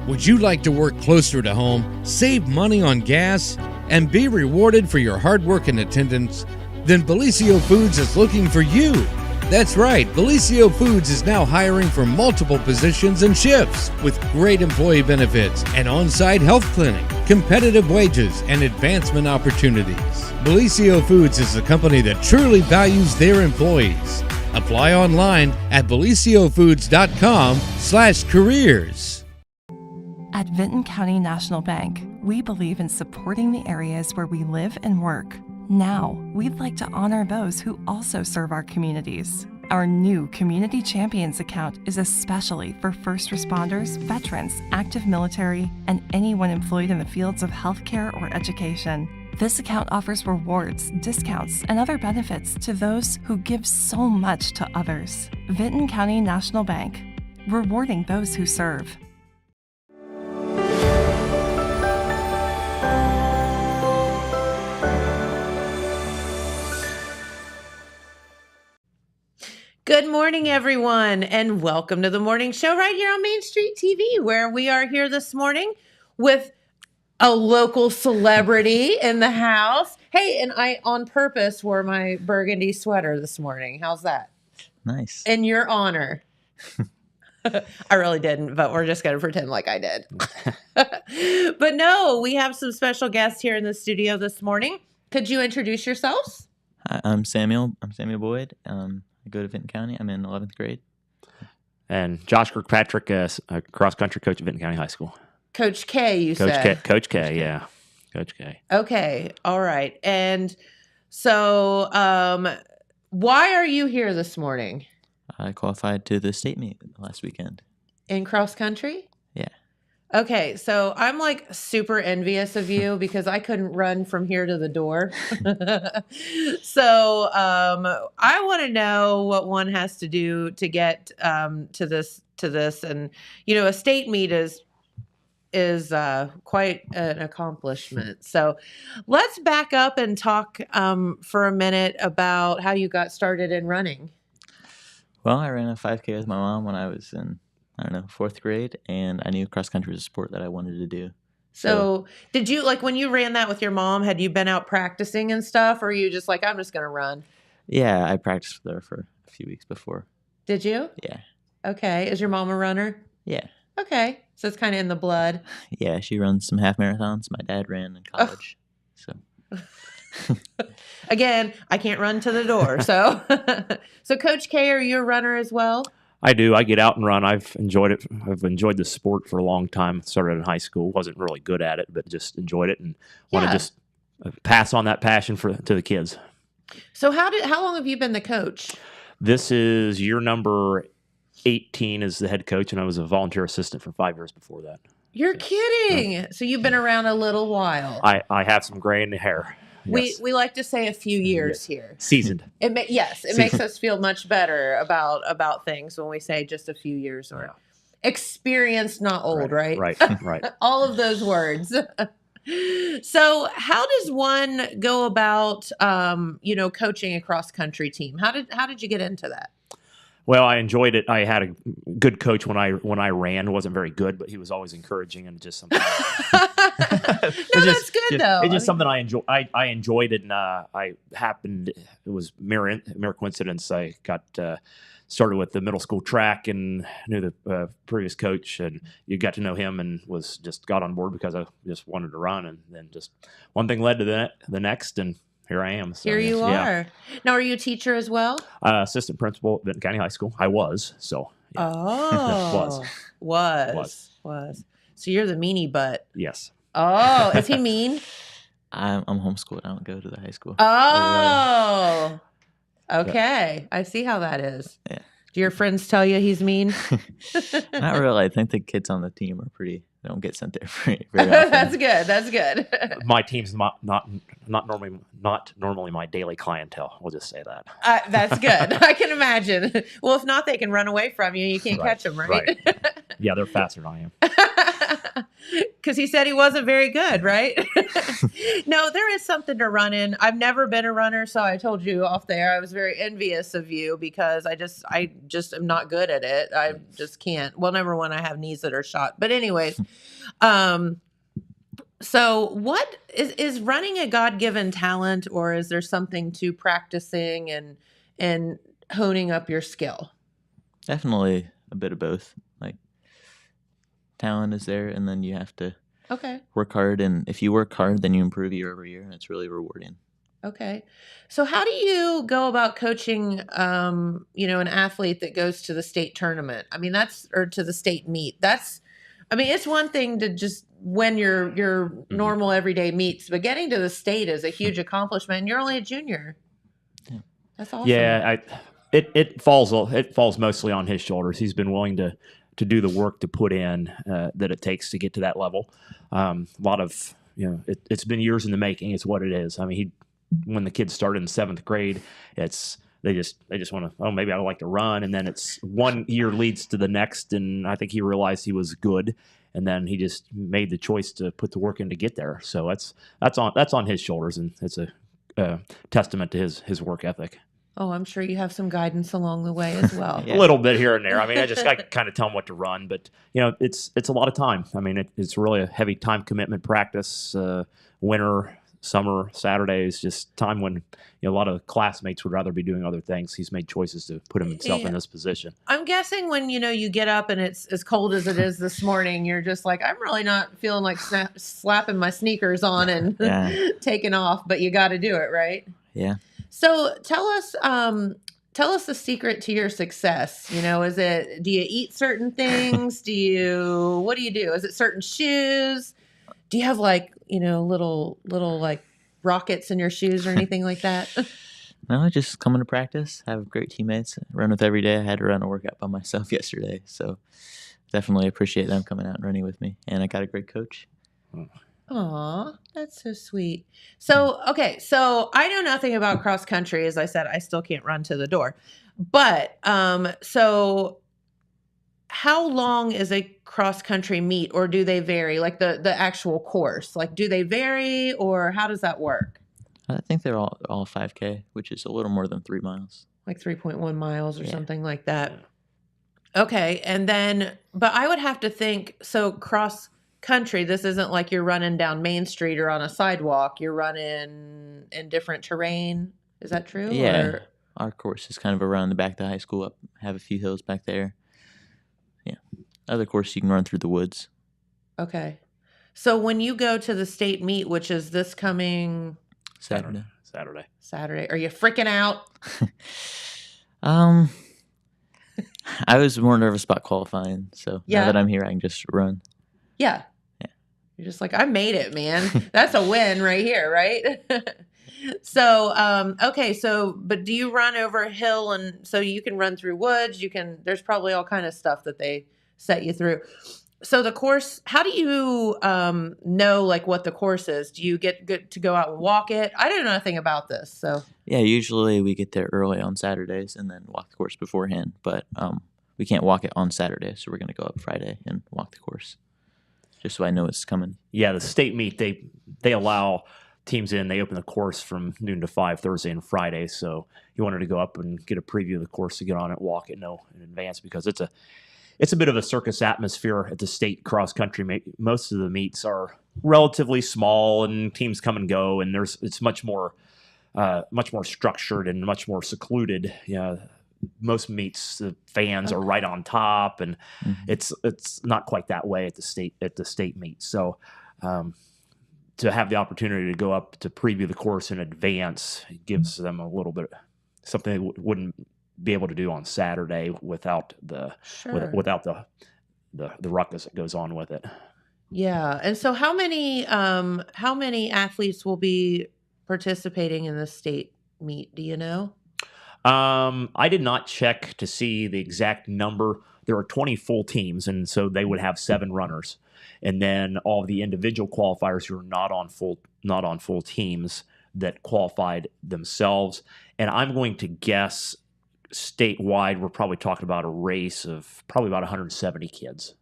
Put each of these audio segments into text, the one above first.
Would you like to work closer to home, save money on gas, and be rewarded for your hard work and attendance? Then Bellisio Foods is looking for you. That's right, Bellisio Foods is now hiring for multiple positions and shifts with great employee benefits, an on-site health clinic, competitive wages, and advancement opportunities. Bellisio Foods is a company that truly values their employees. Apply online at belisiofoods.com/careers. At Vinton County National Bank, we believe in supporting the areas where we live and work. Now, we'd like to honor those who also serve our communities. Our new Community Champions account is especially for first responders, veterans, active military, and anyone employed in the fields of healthcare or education. This account offers rewards, discounts, and other benefits to those who give so much to others. Vinton County National Bank, rewarding those who serve. Good morning, everyone, and welcome to the morning show right here on Main Street TV, where we are here this morning with a local celebrity in the house. Hey, and I, on purpose, wore my burgundy sweater this morning. How's that? Nice. In your honor. I really didn't, but we're just going to pretend like I did. But no, we have some special guests here in the studio this morning. Could you introduce yourselves? Hi, I'm Samuel. I'm Samuel Boyd. I go to Vinton County. I'm in 11th grade. And Josh Kirkpatrick, a cross-country coach at Vinton County High School. Coach K, you said. Coach K, yeah. Coach K. Okay, all right. And so why are you here this morning? I qualified to the state meet last weekend. In cross country? Yeah. Okay, so I'm like super envious of you because I couldn't run from here to the door. So I want to know what one has to do to get to this. And, you know, a state meet is quite an accomplishment. So let's back up and talk for a minute about how you got started in running. Well, I ran a 5K with my mom when I was in, 4th grade, and I knew cross country was a sport that I wanted to do. So did you, like, when you ran that with your mom, had you been out practicing and stuff, or are you just like, I'm just going to run? Yeah, I practiced with her for a few weeks before. Did you? Yeah. Okay. Is your mom a runner? Yeah. Okay. So it's kind of in the blood. Yeah, she runs some half marathons. My dad ran in college. So again, I can't run to the door. So so Coach K, are you a runner as well? I do. I get out and run. I've enjoyed it. I've enjoyed the sport for a long time. Started in high school. Wasn't really good at it, but just enjoyed it and want to just pass on that passion to the kids. So how long have you been the coach? This is year number 18 as the head coach, and I was a volunteer assistant for 5 years before that. You're kidding. So you've been around a little while. I have some gray in the hair. Yes. We like to say a few years here. Seasoned. It makes us feel much better about things when we say just a few years or experienced, not old, right? Right. All of those words. So how does one go about, coaching a cross country team? How did you get into that? Well, I enjoyed it. I had a good coach when I ran. Wasn't very good, but he was always encouraging and just something. That's good though. It's just something I enjoy. I enjoyed it, and it was mere coincidence. I got started with the middle school track and knew the previous coach, and you got to know him, and got on board because I just wanted to run, and then just one thing led to the next, and here I am. So, here you are. Now, are you a teacher as well? Assistant principal at Vinton County High School. I was, so. Yeah. Oh. Was. So you're the meanie butt. Yes. Oh, is he mean? I'm homeschooled. I don't go to the high school. Oh. Okay. I see how that is. Yeah. Do your friends tell you he's mean? Not really. I think the kids on the team are they don't get sent there very often. That's good. My team's not normally my daily clientele. We'll just say that. That's good. I can imagine. Well, if not, they can run away from you. You can't catch them, right? Yeah, they're faster than I am. Because he said he wasn't very good, right? No, there is something to run in. I've never been a runner, so I told you off there I was very envious of you because I just am not good at it. I just can't. Well, number one, I have knees that are shot. But anyways, so what is running a God-given talent, or is there something to practicing and honing up your skill? Definitely a bit of both. Like, talent is there, and then you have to work hard. And if you work hard, then you improve year over year, and it's really rewarding. Okay. So how do you go about coaching, an athlete that goes to the state tournament? I mean, or to the state meet. It's one thing to just win your normal everyday meets, but getting to the state is a huge accomplishment. And you're only a junior. Yeah. That's awesome. Yeah, it falls mostly on his shoulders. He's been willing to do the work to put in that it takes to get to that level. A lot of it's been years in the making. It's what it is. I mean, when the kids started in 7th grade, they just want to, maybe I'd like to run, and then it's one year leads to the next, and I think he realized he was good, and then he just made the choice to put the work in to get there. So that's on his shoulders, and it's a testament to his work ethic. Oh, I'm sure you have some guidance along the way as well. A little bit here and there. I mean, I kind of tell him what to run, but it's a lot of time. I mean, it's really a heavy time commitment practice. Winter, summer, Saturdays, just time when a lot of classmates would rather be doing other things. He's made choices to put himself in this position. I'm guessing when you get up and it's as cold as it is this morning, you're just like, I'm really not feeling like slapping my sneakers on and taking off, but you got to do it, right? Yeah. So tell us the secret to your success. Do you eat certain things? What do you do? Is it certain shoes? Do you have little like rockets in your shoes or anything like that? No, just coming to practice. I have great teammates. Run with every day. I had to run a workout by myself yesterday, so definitely appreciate them coming out and running with me. And I got a great coach. Aw, that's so sweet. So I know nothing about cross country. As I said, I still can't run to the door. But so how long is a cross country meet, or do they vary? Like the actual course, like do they vary, or how does that work? I think they're all 5K, which is a little more than 3 miles. Like 3.1 miles or something like that. Okay, and then, but I would have to think, so cross country, this isn't like you're running down Main Street or on a sidewalk. You're running in different terrain. Is that true? Yeah. Our course is kind of around the back of the high school, have a few hills back there. Yeah. Other course, you can run through the woods. Okay. So when you go to the state meet, which is this coming Saturday, are you freaking out? I was more nervous about qualifying, so now that I'm here, I can just run. Yeah. You're just like, I made it, man. That's a win right here, right? So, okay. So, but do you run over a hill, and so you can run through woods? There's probably all kind of stuff that they set you through. So the course, how do you know like what the course is? Do you get to go out and walk it? I don't know nothing about this. So yeah, usually we get there early on Saturdays and then walk the course beforehand, but we can't walk it on Saturday, so we're going to go up Friday and walk the course. Just so I know it's coming. Yeah, the state meet, they allow teams in. They open the course from noon to 5 Thursday and Friday. So you wanted to go up and get a preview of the course to get on it, walk it, know in advance, because it's a bit of a circus atmosphere at the state cross country meet. Most of the meets are relatively small, and teams come and go, and it's much more structured and much more secluded. Most meets, the fans are right on top, and it's not quite that way at the state meet. So to have the opportunity to go up to preview the course in advance gives them a little bit something they wouldn't be able to do on Saturday without the ruckus that goes on with it. Yeah, and so how many athletes will be participating in the state meet? Do you know? I did not check to see the exact number. There are 20 full teams, and so they would have 7 runners, and then all the individual qualifiers who are not on full teams that qualified themselves. And I'm going to guess statewide, we're probably talking about a race of probably about 170 kids.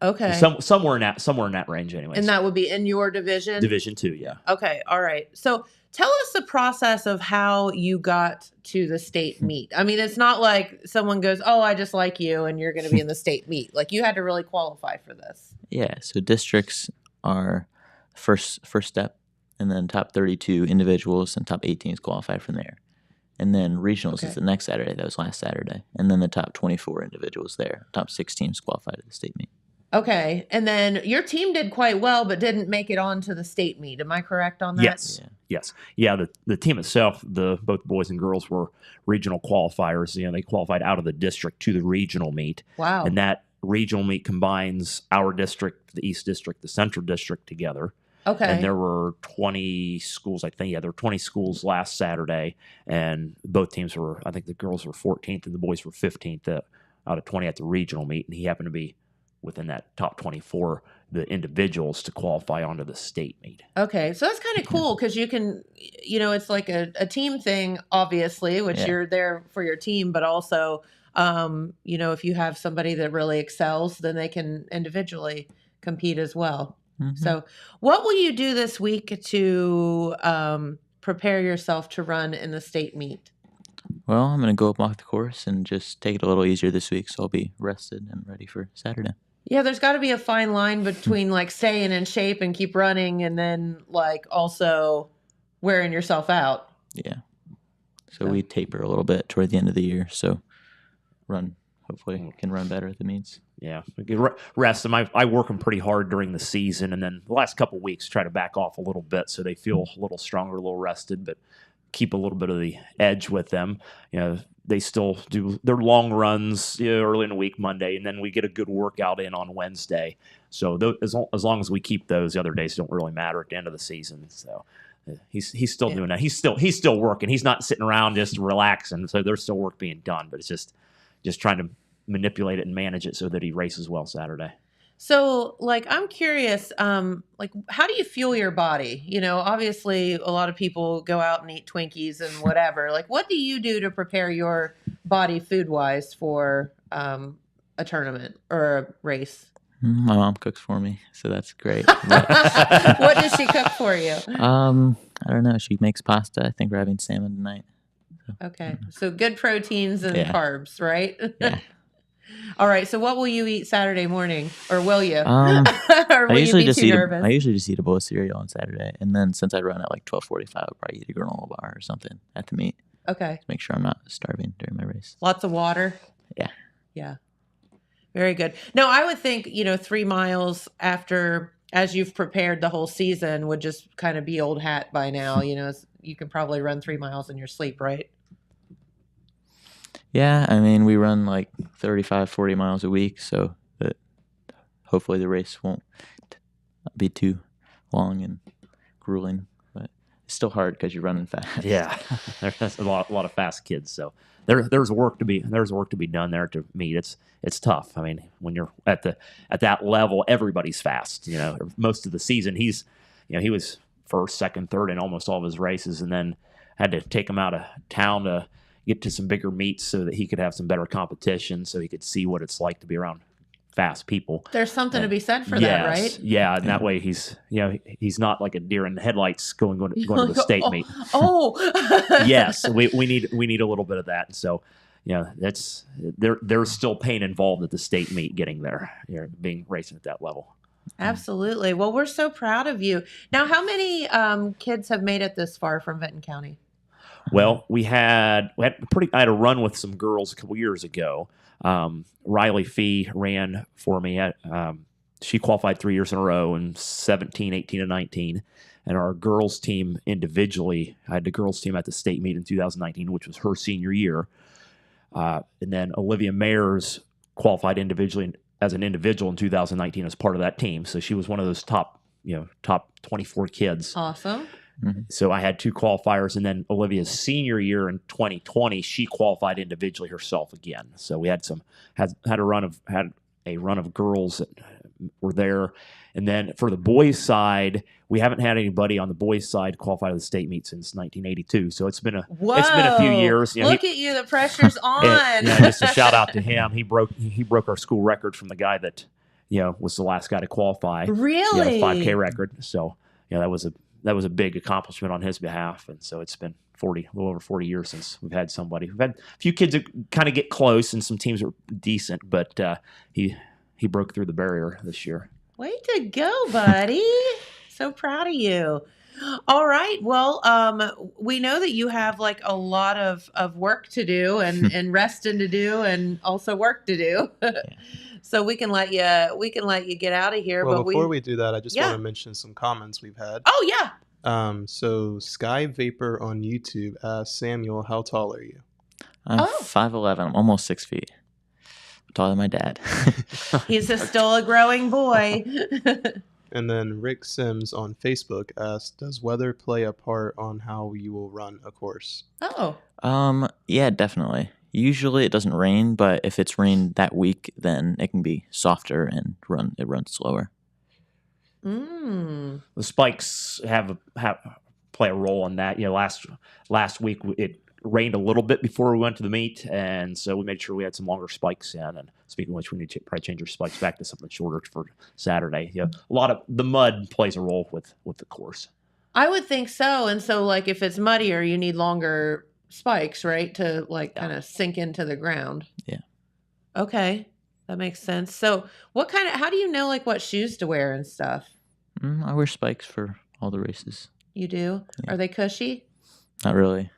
Okay. Somewhere in that range, anyways. And that would be in your division? Division 2, yeah. Okay. All right. So tell us the process of how you got to the state meet. I mean, it's not like someone goes, "Oh, I just like you," and you're going to be in the state meet. Like, you had to really qualify for this. Yeah, so districts are first step, and then top 32 individuals and top 18s qualify from there. And then regionals is the next Saturday. That was last Saturday. And then the top 24 individuals there. Top 6 teams qualify to the state meet. Okay. And then your team did quite well, but didn't make it on to the state meet. Am I correct on that? Yes. Yeah. Yes. Yeah. The team itself, both boys and girls were regional qualifiers. They qualified out of the district to the regional meet. Wow. And that regional meet combines our district, the East District, the Central District together. Okay. And there were 20 schools, I think. Yeah, there were 20 schools last Saturday, and both teams were, I think the girls were 14th and the boys were 15th out of 20 at the regional meet, and he happened to be within that top 24, the individuals to qualify onto the state meet. Okay. So that's kind of cool because you can, it's like a team thing, obviously, which you're there for your team, but also, if you have somebody that really excels, then they can individually compete as well. Mm-hmm. So what will you do this week to prepare yourself to run in the state meet? Well, I'm going to go up off the course and just take it a little easier this week, so I'll be rested and ready for Saturday. Yeah, there's got to be a fine line between like staying in shape and keep running and then like also wearing yourself out. Yeah. So we taper a little bit toward the end of the year, so hopefully can run better at the meets. Yeah, rest them. I work them pretty hard during the season, and then the last couple of weeks try to back off a little bit so they feel a little stronger, a little rested, but keep a little bit of the edge with them. They still do their long runs early in the week, Monday, and then we get a good workout in on Wednesday. So as long as we keep those, the other days don't really matter at the end of the season. So he's still doing that. He's still working. He's not sitting around just relaxing. So there's still work being done, but it's just trying to manipulate it and manage it so that he races well Saturday. So, I'm curious, how do you fuel your body? Obviously, a lot of people go out and eat Twinkies and whatever. What do you do to prepare your body food-wise for a tournament or a race? My mom cooks for me, so that's great. What does she cook for you? I don't know. She makes pasta. I think we're having salmon tonight. Okay, so good proteins and carbs, right? Yeah. All right. So, what will you eat Saturday morning, or will you? I usually just eat a bowl of cereal on Saturday, and then since I run at 12:45, I'll probably eat a granola bar or something at the meet. Okay. To make sure I'm not starving during my race. Lots of water. Yeah. Yeah. Very good. No, I would think 3 miles after, as you've prepared the whole season, would just kind of be old hat by now. You can probably run 3 miles in your sleep, right? Yeah, I mean, we run 35, 40 miles a week, so that hopefully the race won't be too long and grueling. But it's still hard because you're running fast. Yeah, there's a lot of fast kids, so there's work to be done there to meet. It's tough. I mean, when you're at that level, everybody's fast. Most of the season he was first, second, third in almost all of his races, and then had to take him out of town to get to some bigger meets so that he could have some better competition, so he could see what it's like to be around fast people. There's something to be said for that, right? Yeah, and that way he's not like a deer in the headlights going to the state meet. Oh, yes, we need a little bit of that. So there's still pain involved at the state meet getting there, being racing at that level. Had Well, we're so proud of you. Now, how many kids have made it this far from Vinton County? Well, I had a run with some girls a couple years ago. Riley Fee ran for me. She qualified 3 years in a row in 17, 18, and 19. And our girls team individually, I had the girls team at the state meet in 2019, which was her senior year. And then Olivia Mayers qualified individually as an individual in 2019 as part of that team. So she was one of those top 24 kids. Awesome. Mm-hmm. So I had 2 qualifiers, and then Olivia's senior year in 2020, she qualified individually herself again. So we had a run of girls that were there, and then for the boys' side, we haven't had anybody on the boys' side qualify to the state meet since 1982. So it's been a few years. Look at you, the pressure's on. Just a shout out to him. He broke our school record from the guy that was the last guy to qualify. Really? 5K record. So that was a big accomplishment on his behalf. And so it's been a little over 40 years since we've had somebody. We've had a few kids that kind of get close, and some teams are decent, but he broke through the barrier this year. Way to go, buddy. So proud of you. All right. Well, we know that you have like a lot of work to do and resting to do and also work to do. So we can let you get out of here. Well, but before we do that, I just Yeah. want to mention some comments we've had. Oh yeah. So Sky Vapor on YouTube asked Samuel, how tall are you? I'm Oh. 5'11". I'm almost 6 feet. I'm taller than my dad. He's still a growing boy. And then Rick Sims on Facebook asked, does weather play a part on how you will run a course? Oh. Yeah, definitely. Usually it doesn't rain, but if it's rained that week, then it can be softer and it runs slower. Mm. The spikes play a role in that. Last week it rained a little bit before we went to the meet, and so we made sure we had some longer spikes in. And speaking of which, we need to probably change our spikes back to something shorter for Saturday. A lot of the mud plays a role with the course. I would think so. And so like if it's muddier, you need longer spikes, right? To like kind of sink into the ground. Yeah. Okay. That makes sense. So how do you know like what shoes to wear and stuff? I wear spikes for all the races. You do? Yeah. Are they cushy? Not really.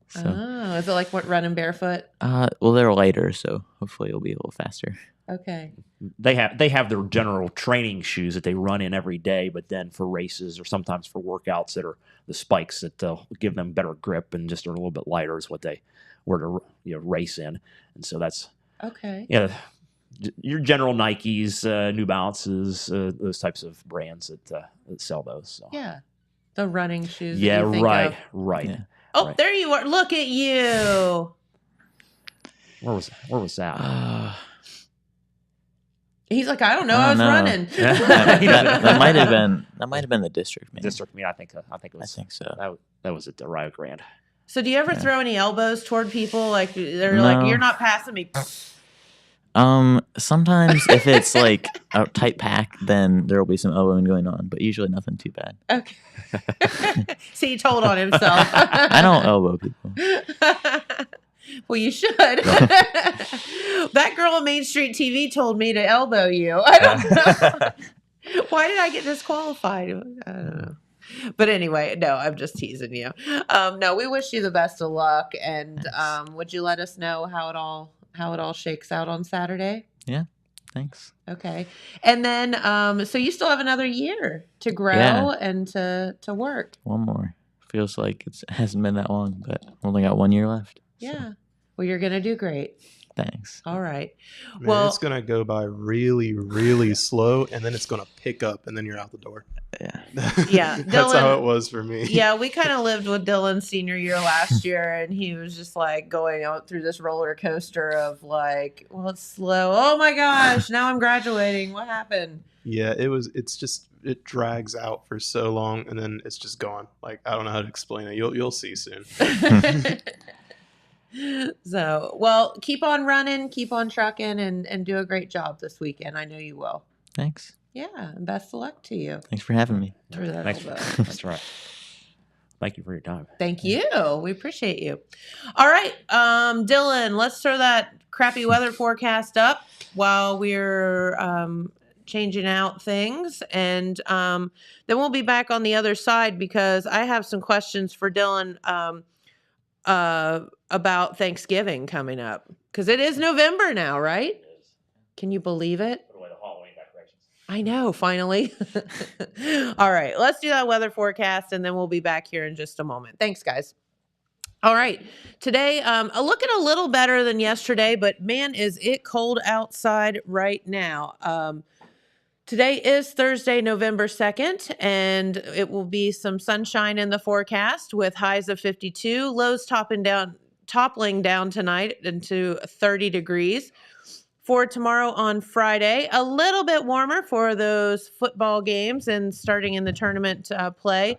So, Oh, is it like what running barefoot? well, they're lighter, so hopefully it'll be a little faster. Okay. They have their general training shoes that they run in every day, but then for races or sometimes for workouts that are the spikes that give them better grip and just are a little bit lighter is what they were to race in. And so that's Okay. your general Nikes, New Balances, those types of brands that sell those. So. Yeah. The running shoes. Yeah, that you think right, of. right. Yeah. Oh, right. there you are. Look at you. Where was that? He's like, I don't know. I was know. running. that might have been the district, man. District meet. I think it was. I think so. That was at the Rio Grande. So do you ever throw any elbows toward people? Like they're No. like, you're not passing me. Sometimes if it's like a tight pack, then there will be some elbowing going on, but usually nothing too bad. Okay. See, he told on himself. I don't elbow people. Well, you should. That girl on Main Street TV told me to elbow you. I don't know. Why did I get disqualified? I don't know. But anyway, no, I'm just teasing you. No, we wish you the best of luck. And would you let us know how it all shakes out on Saturday? Yeah, thanks. Okay. And then, so you still have another year to grow and to work. One more. Feels like it hasn't been that long, but only got 1 year left. So, Yeah. Well, you're going to do great. thanks. All right. Man, Well, it's going to go by really, really slow, and then it's going to pick up, and then you're out the door. Yeah. Yeah, That's how Dylan- it was for me. yeah, we kind of lived with Dylan's senior year last year, and he was just like going out through this roller coaster of like, well, it's slow. Oh my gosh, now I'm graduating. What happened? Yeah, it drags out for so long, and then it's just gone. Like, I don't know how to explain it. You'll see soon. So, well, keep on running, keep on trucking, and do a great job this weekend. I know you will. Thanks. Yeah, and best of luck to you. Thanks for having me. Through that Thanks. elbow. That's right. Thank you for your time. Thank you. We appreciate you. All right, Dylan, let's throw that crappy weather forecast up while we're changing out things. And then we'll be back on the other side because I have some questions for Dylan about Thanksgiving coming up. Because it is November now, right? Can you believe it? I know, finally. All right, let's do that weather forecast, and then we'll be back here in just a moment. Thanks, guys. All right, today, looking a little better than yesterday, but man, is it cold outside right now. Today is Thursday, November 2nd, and it will be some sunshine in the forecast with highs of 52, lows toppling down tonight into 30 degrees. For tomorrow on Friday, a little bit warmer for those football games and starting in the tournament play.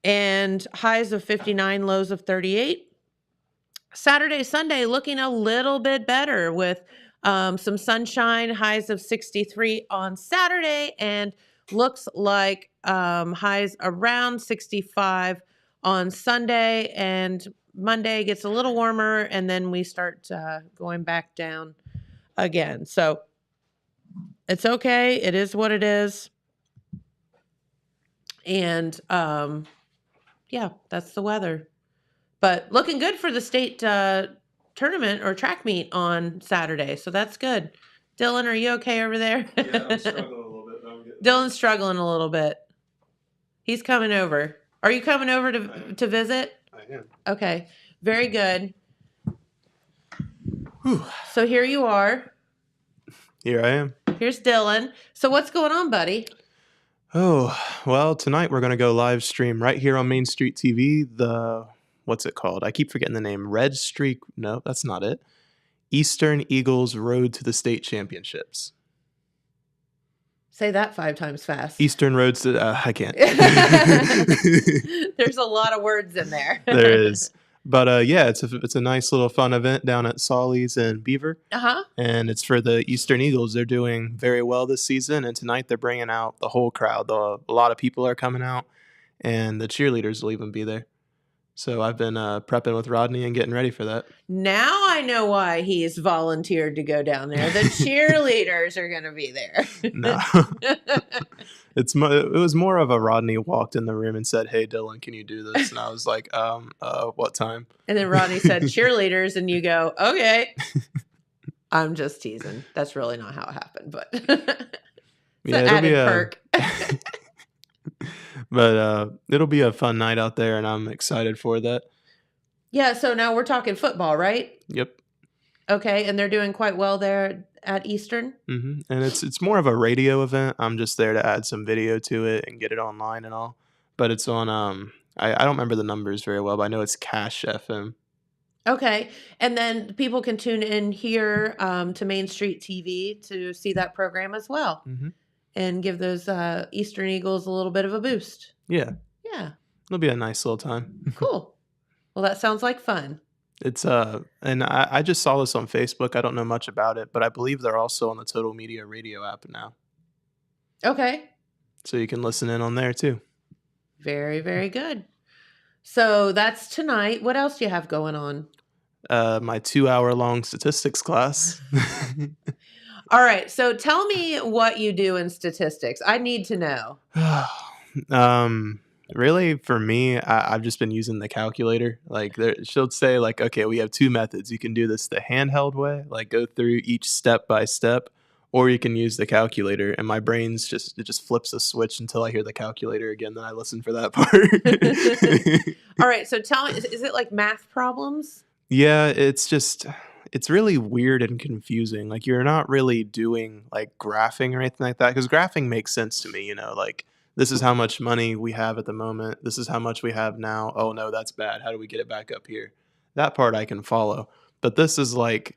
And highs of 59, lows of 38. Saturday, Sunday looking a little bit better with Some sunshine, highs of 63 on Saturday, and looks like highs around 65 on Sunday. And Monday gets a little warmer, and then we start going back down again. So it's okay. It is what it is. And yeah, that's the weather. But looking good for the state tournament or track meet on Saturday. So that's good. Dylan, are you okay over there? Yeah, I'm struggling a little bit. But I'm getting Dylan's struggling a little bit. He's coming over. Are you coming over to visit? I am. Okay. Very good. Whew. So here you are. Here I am. Here's Dylan. So what's going on, buddy? Oh, well, tonight we're going to go live stream right here on Main Street TV. What's it called? I keep forgetting the name. Red Streak. No, that's not it. Eastern Eagles Road to the State Championships. Say that 5 times fast. Eastern Roads to, I can't. There's a lot of words in there. There is. But yeah, it's a nice little fun event down at Solly's in Beaver. Uh-huh. And it's for the Eastern Eagles. They're doing very well this season. And tonight they're bringing out the whole crowd. A lot of people are coming out. And the cheerleaders will even be there. So I've been prepping with Rodney and getting ready for that. Now I know why he's volunteered to go down there. The cheerleaders are going to be there. No. It was more of a Rodney walked in the room and said, "Hey, Dylan, can you do this?" And I was like, what time?" And then Rodney said cheerleaders, and you go, "Okay." I'm just teasing. That's really not how it happened, but it's Yeah, an it'll be added perk. But it'll be a fun night out there, and I'm excited for that. Yeah, so now we're talking football, right? Yep. Okay, and they're doing quite well there at Eastern. And it's more of a radio event. I'm just there to add some video to it and get it online and all. But it's on I don't remember the numbers very well, but I know it's Cash FM. Okay, and then people can tune in here to Main Street TV to see that program as well, and give those Eastern Eagles a little bit of a boost. Yeah. Yeah. It'll be a nice little time. Cool. Well, that sounds like fun. It's and I just saw this on Facebook. I don't know much about it, but I believe they're also on the Total Media Radio app now. Okay. So you can listen in on there too. Very, very good. So that's tonight. What else do you have going on? My 2-hour-long statistics class. All right. So tell me what you do in statistics. I need to know. Really, for me, I've just been using the calculator. Like, she'll say, like, okay, we have 2 methods. You can do this the handheld way, like go through each step by step, or you can use the calculator. And my brain's just flips a switch until I hear the calculator again. Then I listen for that part. All right. So tell me, is it like math problems? Yeah, it's really weird and confusing. Like, you're not really doing like graphing or anything like that, because graphing makes sense to me, like, this is how much money we have at the moment. This is how much we have now. Oh no, that's bad. How do we get it back up here? That part I can follow. But this is like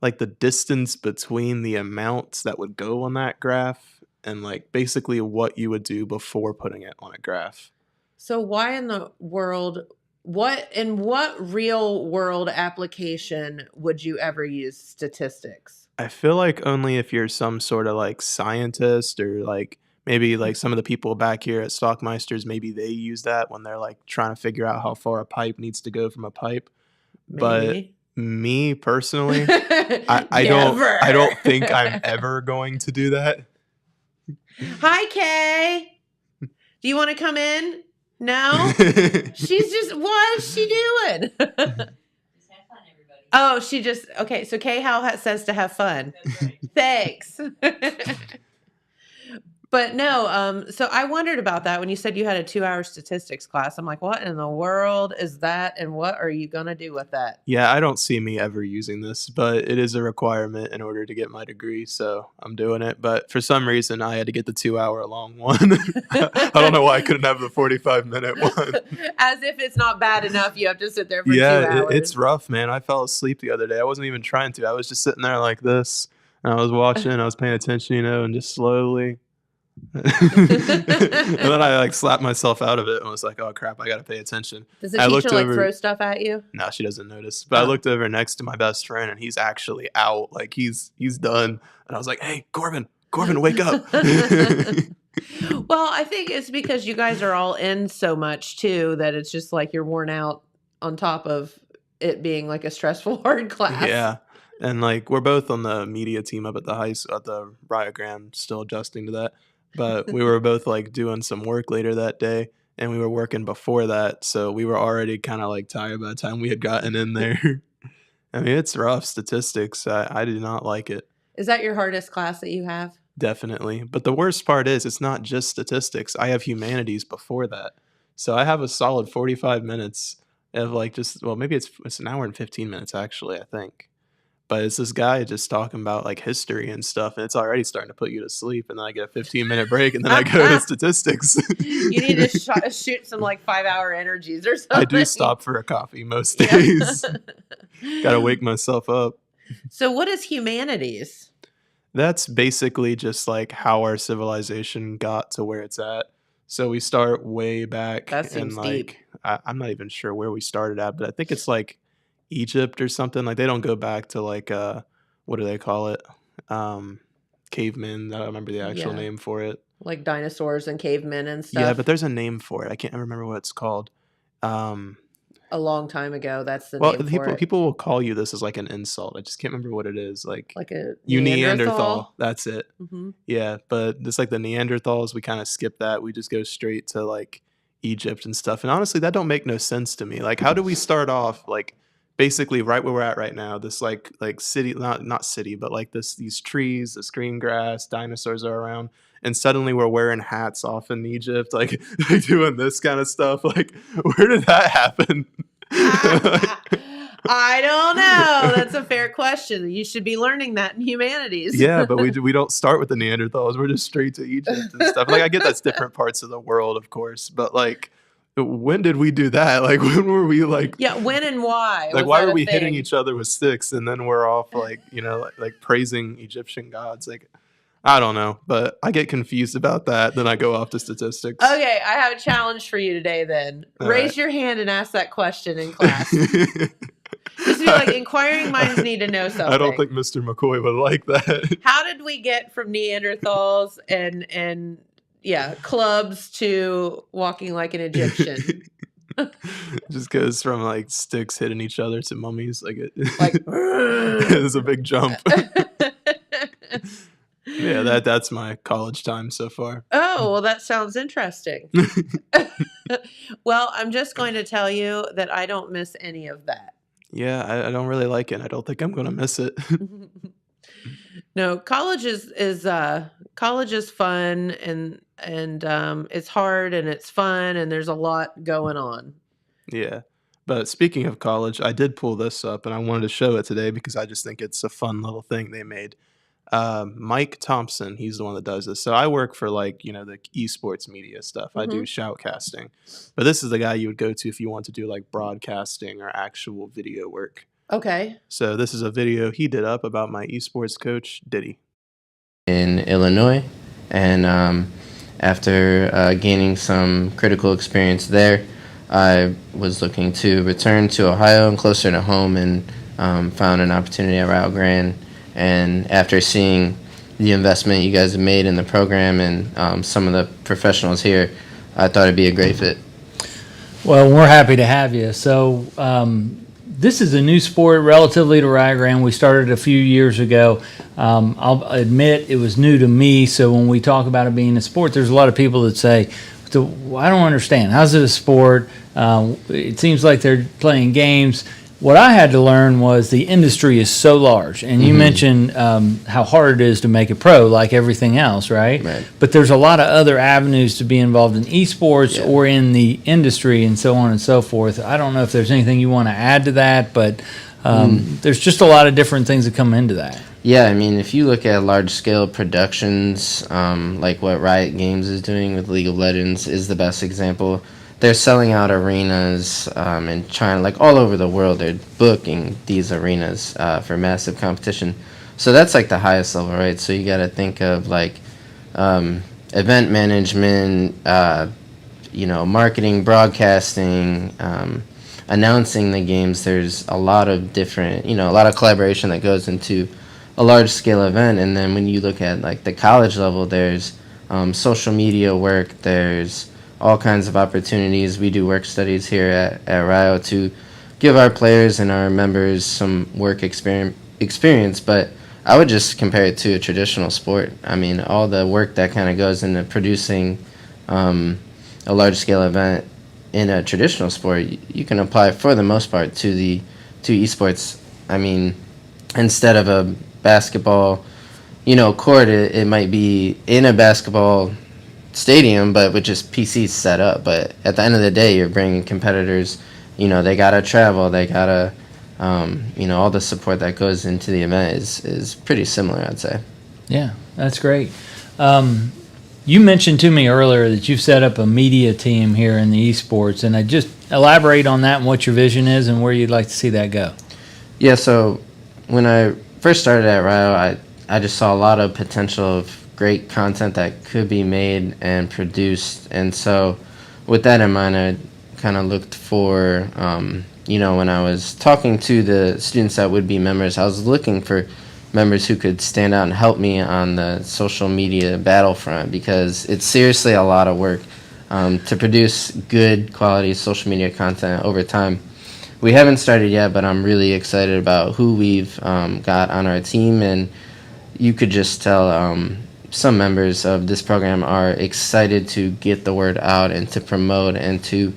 the distance between the amounts that would go on that graph and like basically what you would do before putting it on a graph. So why in the world, what real world application would you ever use statistics? I feel like only if you're some sort of like scientist, or like maybe like some of the people back here at Stockmeisters, maybe they use that when they're like trying to figure out how far a pipe needs to go from a pipe. Maybe. But me personally, I don't think I'm ever going to do that. Hi, Kay. Do you want to come in? No? She's just, what is she doing? Just have fun, everybody. Oh, she just, okay. So Kay Howell says to have fun. That's right. Thanks. But no, so I wondered about that when you said you had a 2-hour statistics class. I'm like, what in the world is that? And what are you going to do with that? Yeah, I don't see me ever using this, but it is a requirement in order to get my degree. So I'm doing it. But for some reason, I had to get the 2-hour long one. I don't know why I couldn't have the 45-minute one. As if it's not bad enough, you have to sit there for 2 Yeah, hours. it's rough, man. I fell asleep the other day. I wasn't even trying to. I was just sitting there like this, and I was watching, I was paying attention, and just slowly And then I like slapped myself out of it and was like, oh crap, I got to pay attention. Does the I teacher looked like over, throw stuff at you? no, she doesn't notice. But I Oh. looked over next to my best friend and he's actually out. Like he's done. And I was like, hey, Corbin, wake up. Well, I think it's because you guys are all in so much too that it's just like you're worn out on top of it being like a stressful hard class. Yeah. And like we're both on the media team up at the at the Rio Grande, still adjusting to that. But we were both like doing some work later that day and we were working before that. So we were already kind of like tired by the time we had gotten in there. I mean, it's rough statistics. I did not like it. Is that your hardest class that you have? Definitely. But the worst part is it's not just statistics. I have humanities before that. So I have a solid 45 minutes of like maybe it's an hour and 15 minutes actually, I think. But it's this guy just talking about like history and stuff, and it's already starting to put you to sleep. And then I get a 15-minute break, and then I go to statistics. You need to shoot some like 5-hour energies or something. I do stop for a coffee most days. Got to wake myself up. So what is humanities? That's basically just like how our civilization got to where it's at. So we start way back That seems in deep. like I'm not even sure where we started at, but I think it's like Egypt or something. Like they don't go back to like what do they call it? Cavemen. I don't remember the actual Yeah. name for it. Like dinosaurs and cavemen and stuff. Yeah, but there's a name for it. I can't remember what it's called. A long time ago, that's the Well, name for it. people will call you this as like an insult. I just can't remember what it is. Like a you Neanderthal. Neanderthal. That's it. Hmm. Yeah, but it's like the Neanderthals, we kind of skip that. We just go straight to like Egypt and stuff. And honestly, that don't make no sense to me. Like, how do we start off like basically right where we're at right now? This like city, not city, but like these trees, this green grass, dinosaurs are around, and suddenly we're wearing hats off in Egypt, like doing this kind of stuff. Like, where did that happen? I don't know. That's a fair question. You should be learning that in humanities. Yeah, but we don't start with the Neanderthals. We're just straight to Egypt and stuff. Like I get that's different parts of the world, of course, but like, when did we do that? Like, when were we like? Yeah, when and why? Like, Was why that are a we thing? hitting each other with sticks and then we're off like like praising Egyptian gods? Like, I don't know, but I get confused about that. Then I go off to statistics. Okay, I have a challenge for you today. Then All raise right. your hand and ask that question in class. Just be like, inquiring minds need to know something. I don't think Mr. McCoy would like that. How did we get from Neanderthals and clubs to walking like an Egyptian? Just goes from like sticks hitting each other to mummies. Like Like, it's a big jump. Yeah, that's my college time so far. oh, well, that sounds interesting. Well, I'm just going to tell you that I don't miss any of that. Yeah, I don't really like it. I don't think I'm gonna miss it. No, college is fun and it's hard and it's fun and there's a lot going on. Yeah. But speaking of college, I did pull this up and I wanted to show it today because I just think it's a fun little thing they made. Mike Thompson, he's the one that does this. So I work for like, the esports media stuff. I do shoutcasting. But this is the guy you would go to if you want to do like broadcasting or actual video work. Okay. So this is a video he did up about my esports coach, Diddy. In Illinois, and after gaining some critical experience there, I was looking to return to Ohio and closer to home, and found an opportunity at Rio Grande. And after seeing the investment you guys have made in the program and some of the professionals here, I thought it'd be a great fit. Well, we're happy to have you. So this is a new sport relatively to Rio Grande. We started a few years ago. I'll admit it was new to me. So when we talk about it being a sport, there's a lot of people that say, I don't understand. How's it a sport? It seems like they're playing games. What I had to learn was the industry is so large. And you mentioned how hard it is to make it pro, like everything else, right? Right. But there's a lot of other avenues to be involved in esports or in the industry and so on and so forth. I don't know if there's anything you want to add to that, but there's just a lot of different things that come into that. Yeah, I mean, if you look at large-scale productions, like what Riot Games is doing with League of Legends is the best example. They're selling out arenas in China, like all over the world. They're booking these arenas for massive competition. So that's like the highest level, right? So you got to think of like event management, marketing, broadcasting, announcing the games. There's a lot of different, a lot of collaboration that goes into a large scale event. And then when you look at like the college level, there's social media work, there's all kinds of opportunities. We do work studies here at Rio to give our players and our members some work experience, but I would just compare it to a traditional sport. I mean, all the work that kind of goes into producing a large-scale event in a traditional sport, you can apply for the most part to esports. I mean, instead of a basketball, court, it might be in a basketball stadium, but with just PCs set up. But at the end of the day, you're bringing competitors. They gotta travel. They gotta, all the support that goes into the event is pretty similar, I'd say. Yeah, that's great. You mentioned to me earlier that you've set up a media team here in the esports, and I just elaborate on that and what your vision is and where you'd like to see that go. Yeah, so when I first started at Rio, I just saw a lot of potential of great content that could be made and produced, and so with that in mind, I kind of looked for, when I was talking to the students that would be members, I was looking for members who could stand out and help me on the social media battlefront, because it's seriously a lot of work to produce good quality social media content over time. We haven't started yet, but I'm really excited about who we've got on our team, and you could just tell some members of this program are excited to get the word out and to promote and to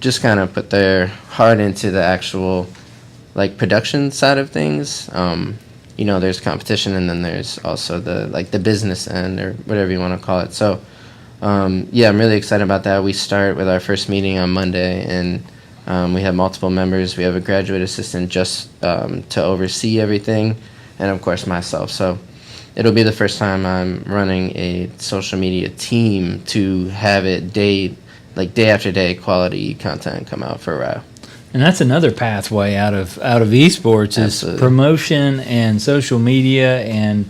just kind of put their heart into the actual production side of things. There's competition, and then there's also the business end, or whatever you want to call it. So I'm really excited about that. We start with our first meeting on Monday, and we have multiple members. We have a graduate assistant just to oversee everything, and of course myself. So it'll be the first time I'm running a social media team to have it day after day quality content come out for Rio. And that's another pathway out of esports. Absolutely. Is promotion and social media and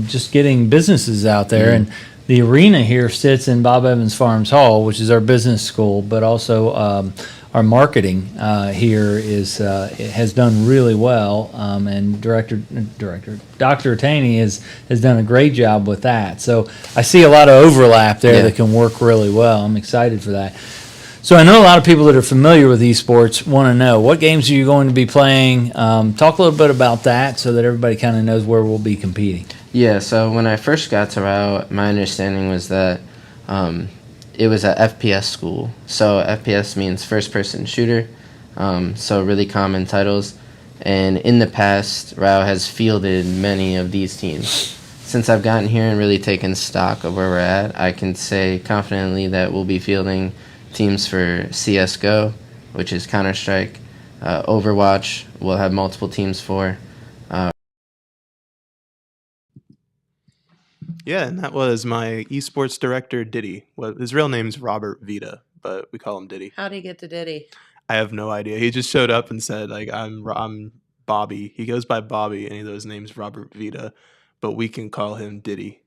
just getting businesses out there. Mm-hmm. And the arena here sits in Bob Evans Farms Hall, which is our business school, but also our marketing here has done really well, and Dr. Taney has done a great job with that. So I see a lot of overlap there that can work really well. I'm excited for that. So I know a lot of people that are familiar with esports want to know, what games are you going to be playing? Talk a little bit about that so that everybody kind of knows where we'll be competing. Yeah, so when I first got to Rio, my understanding was that it was an FPS school. So FPS means first-person shooter, so really common titles. And in the past, Rio has fielded many of these teams. Since I've gotten here and really taken stock of where we're at, I can say confidently that we'll be fielding teams for CSGO, which is Counter-Strike, Overwatch, we'll have multiple teams for. Yeah, and that was my esports director, Diddy. Well, his real name's Robert Vita, but we call him Diddy. How'd he get to Diddy? I have no idea. He just showed up and said, I'm Bobby. He goes by Bobby, and his name's Robert Vita, but we can call him Diddy.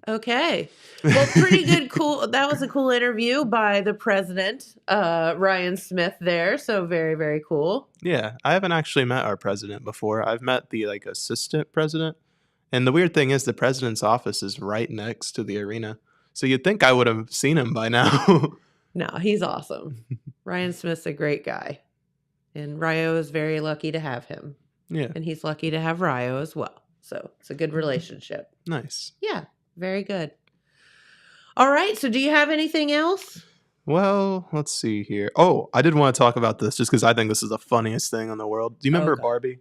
Okay. Well, pretty good. Cool. That was a cool interview by the president, Ryan Smith there. So very, very cool. Yeah, I haven't actually met our president before. I've met the assistant president. And the weird thing is the president's office is right next to the arena. So you'd think I would have seen him by now. No, he's awesome. Ryan Smith's a great guy. And Rio is very lucky to have him. Yeah. And he's lucky to have Rio as well. So it's a good relationship. Nice. Yeah, very good. All right. So do you have anything else? Well, let's see here. Oh, I did want to talk about this just because I think this is the funniest thing in the world. Do you remember Barbie?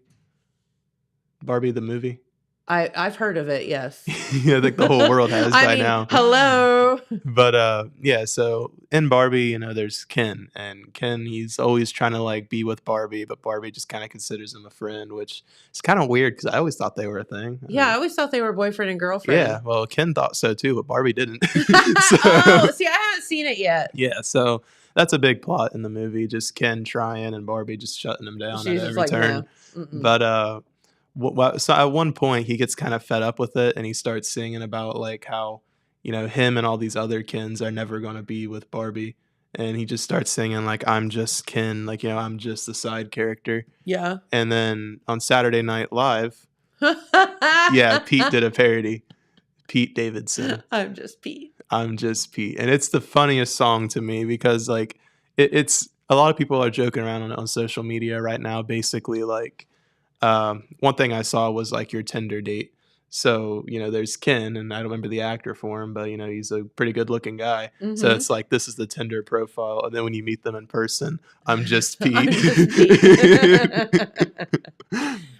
Barbie the movie? I've heard of it, yes. Yeah, I think the whole world has by now. Hello. But yeah, so in Barbie, there's Ken, and Ken, he's always trying to be with Barbie, but Barbie just kind of considers him a friend, which is kind of weird because I always thought they were a thing. Yeah, I always thought they were boyfriend and girlfriend. Yeah, well, Ken thought so too, but Barbie didn't. Oh, see, I haven't seen it yet. Yeah, so that's a big plot in the movie, just Ken trying and Barbie just shutting him down at every turn. No. But so at one point he gets kind of fed up with it, and he starts singing about how him and all these other Kens are never going to be with Barbie. And he just starts singing like, I'm just Ken, like, I'm just the side character. Yeah. And then on Saturday Night Live, yeah, Pete did a parody. Pete Davidson. I'm just Pete. I'm just Pete. And it's the funniest song to me because like it's a lot of people are joking around on social media right now. Basically, like one thing I saw was like your Tinder date. So, there's Ken, and I don't remember the actor for him, but, he's a pretty good looking guy. Mm-hmm. So it's like, this is the Tinder profile. And then when you meet them in person, I'm just Pete. I'm just Pete.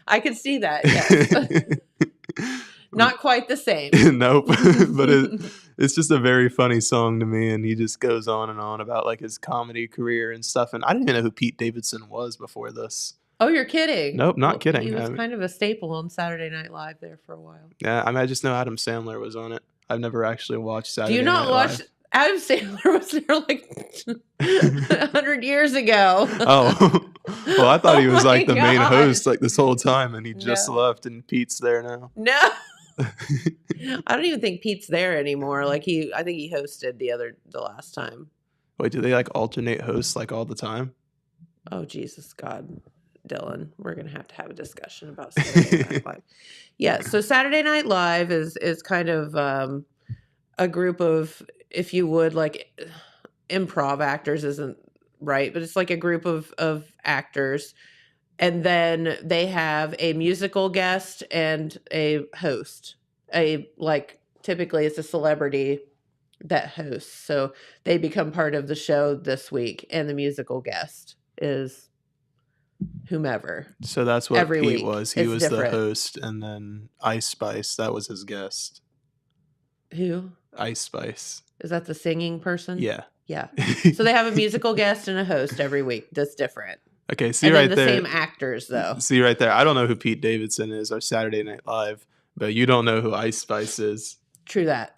I could see that, yes. Not quite the same. Nope. But it's just a very funny song to me. And he just goes on and on about like his comedy career and stuff. And I didn't even know who Pete Davidson was before this. Oh, you're kidding. Nope, not kidding. He was kind of a staple on Saturday Night Live there for a while. Yeah, I just know Adam Sandler was on it. I've never actually watched Saturday Night Live. Do you not watch... Adam Sandler was there like 100 years ago. Oh. Well, I thought he was like the main God. host like this whole time, and he just left, and Pete's there now. No. I don't even think Pete's there anymore. Like I think he hosted the last time. Wait, do they like alternate hosts like all the time? Oh, Jesus God. Dylan, we're gonna have a discussion about Saturday Night Live. Yeah, so Saturday Night Live is kind of a group of, if you would, like, improv actors isn't right, but it's like a group of actors, and then they have a musical guest and a host. Typically it's a celebrity that hosts, so they become part of the show this week, and the musical guest is whomever. So that's what Every Pete week. was. He It's was different. the host, and then Ice Spice, that was his guest. Who? Ice Spice. Is that the singing person? Yeah. Yeah. So they have a musical guest and a host every week. That's different. Okay, see And right then the there. same actors, though. See right there. I don't know who Pete Davidson is or Saturday Night Live, but you don't know who Ice Spice is. True that.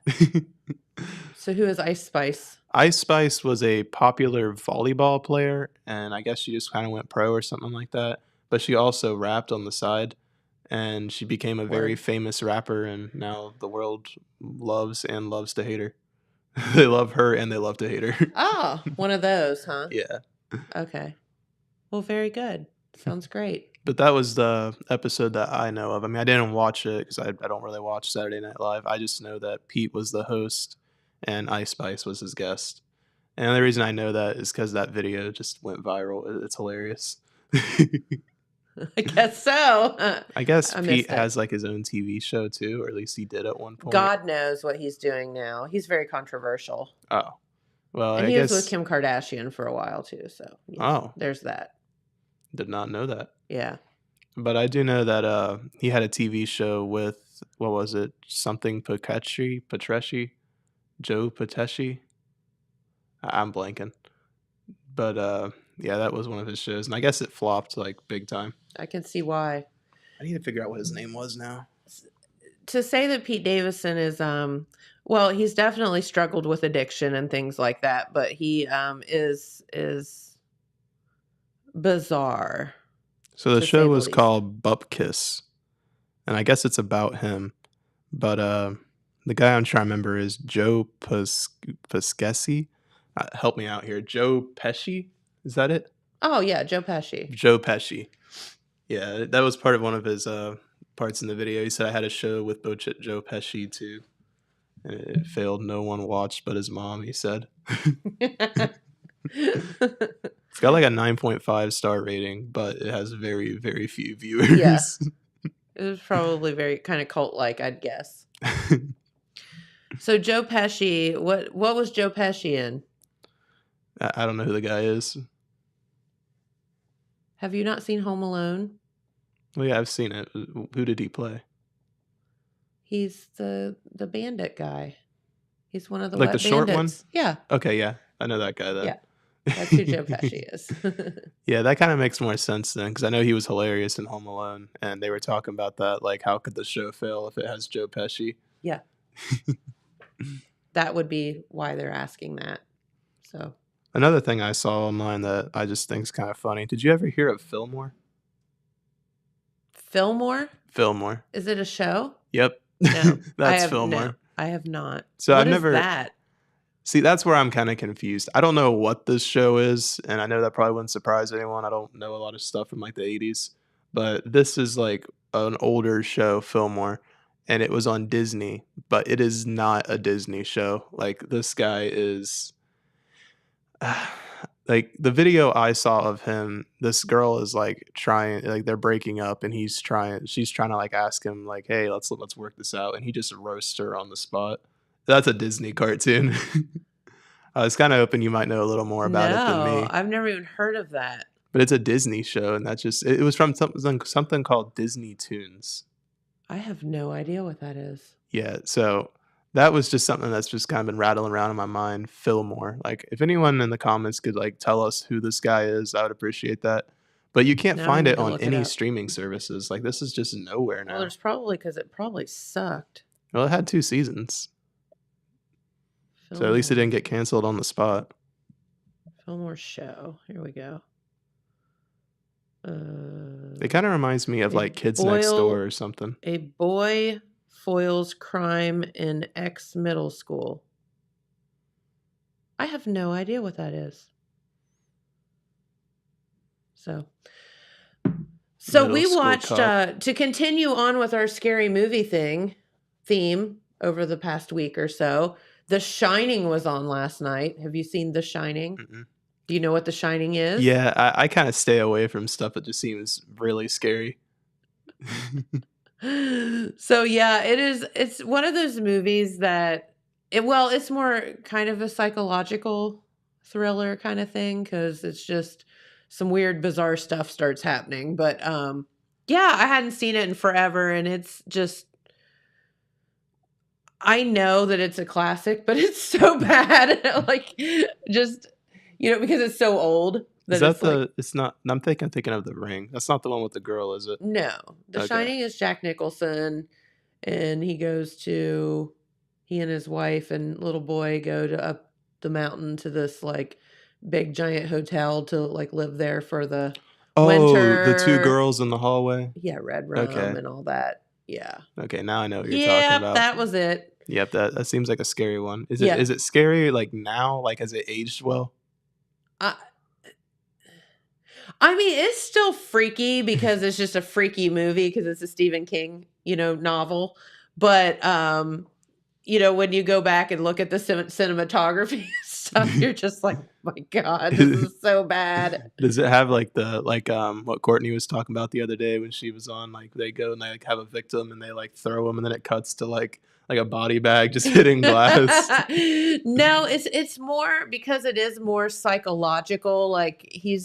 So who is Ice Spice? Ice Spice was a popular volleyball player, and I guess she just kind of went pro or something like that. But she also rapped on the side, and she became a very Word. famous rapper, and now the world loves to hate her. They love her and they love to hate her. Oh, one of those, huh? Yeah. Okay. Well, very good. Sounds great. But that was the episode that I know of. I mean, I didn't watch it because I don't really watch Saturday Night Live. I just know that Pete was the host and Ice Spice was his guest. And the reason I know that is because that video just went viral. It's hilarious. I guess so. I guess I missed Pete it. has like his own TV show too, or at least he did at one point. God knows what he's doing now. He's very controversial. Oh. Well, And I he guess was with Kim Kardashian for a while, too. So, there's that. Did not know that. Yeah. But I do know that he had a TV show with, what was it? Something Petresci? Joe Petesci? I'm blanking. But yeah, that was one of his shows. And I guess it flopped like big time. I can see why. I need to figure out what his name was now. To say that Pete Davidson is, well, he's definitely struggled with addiction and things like that, but he is bizarre. So the to say show the was least. called Bupkis. And I guess it's about him. But the guy I'm trying to remember is Joe Pesci. Help me out here. Joe Pesci? Is that it? Oh, yeah, Joe Pesci. Joe Pesci. Yeah, that was part of one of his parts in the video. He said I had a show with Joe Pesci too. And it failed. No one watched but his mom, he said. It's got like a 9.5 star rating, but it has very, very few viewers. Yeah. It was probably very kind of cult-like, I'd guess. So Joe Pesci, what was Joe Pesci in? I don't know who the guy is. Have you not seen Home Alone? Well, yeah, I've seen it. Who did he play? He's the bandit guy. He's one of the Like wet the short one? bandits. Yeah, Okay, yeah. I know that guy, though. Yeah. that's who Joe Pesci is. Yeah, that kind of makes more sense then, because I know he was hilarious in Home Alone, and they were talking about that, like, how could the show fail if it has Joe Pesci? Yeah. That would be why they're asking that. So Another thing I saw online that I just think is kind of funny. Did you ever hear of Fillmore? Fillmore? Fillmore. Is it a show? Yep. No. That's Fillmore. I have not. So What I've is never that? See, that's where I'm kind of confused. I don't know what this show is, and I know that probably wouldn't surprise anyone. I don't know a lot of stuff from like the 80s, but this is like an older show, Fillmore, and it was on Disney, but it is not a Disney show. Like this guy is like the video I saw of him, this girl is like trying, like they're breaking up and she's trying to like ask him like, "Hey, let's work this out." And he just roasts her on the spot. That's a Disney cartoon. I was kind of hoping you might know a little more about it than No, me. I've never even heard of that. But it's a Disney show, and that's just it was from something called Disney Toons. I have no idea what that is. Yeah, so that was just something that's just kind of been rattling around in my mind. Fillmore. Like if anyone in the comments could like tell us who this guy is, I would appreciate that. But you can't Now I find need it to on look it any up. streaming services. Like this is just nowhere Well, now. there's probably because it probably sucked. Well, it had 2 seasons. So at least it didn't get canceled on the spot. Fillmore show. Here we go. It kind of reminds me of A like Kids Next Door or something. A boy foils crime in ex-middle school. I have no idea what that is. So we Middle school watched cop. to continue on with our scary movie theme over the past week or so. The Shining was on last night. Have you seen The Shining? Mm-mm. Do you know what The Shining is? Yeah, I kind of stay away from stuff that just seems really scary. So yeah, it is. It's one of those movies that it's more kind of a psychological thriller kind of thing because it's just some weird, bizarre stuff starts happening. But yeah, I hadn't seen it in forever, and it's just. I know that it's a classic, but it's so bad. Like, just because it's so old. Is That that it's not. I'm thinking of The Ring. That's not the one with the girl, is it? No, The Okay. Shining is Jack Nicholson, and he and his wife and little boy go to up the mountain to this like big giant hotel to like live there for the winter. The 2 girls in the hallway. Yeah, red rum Okay. and all that. Yeah. Okay, now I know what you're talking about. That was it. Yep, that seems like a scary one. Is Yeah. it scary like now? Like has it aged well? I mean, it's still freaky because it's just a freaky movie because it's a Stephen King, novel. But when you go back and look at the cinematography and stuff, you're just like, my God, this is so bad. Does it have like what Courtney was talking about the other day when she was on, like they go and they like have a victim and they like throw him and then it cuts to like a body bag just hitting glass? No, it's more because it is more psychological. Like he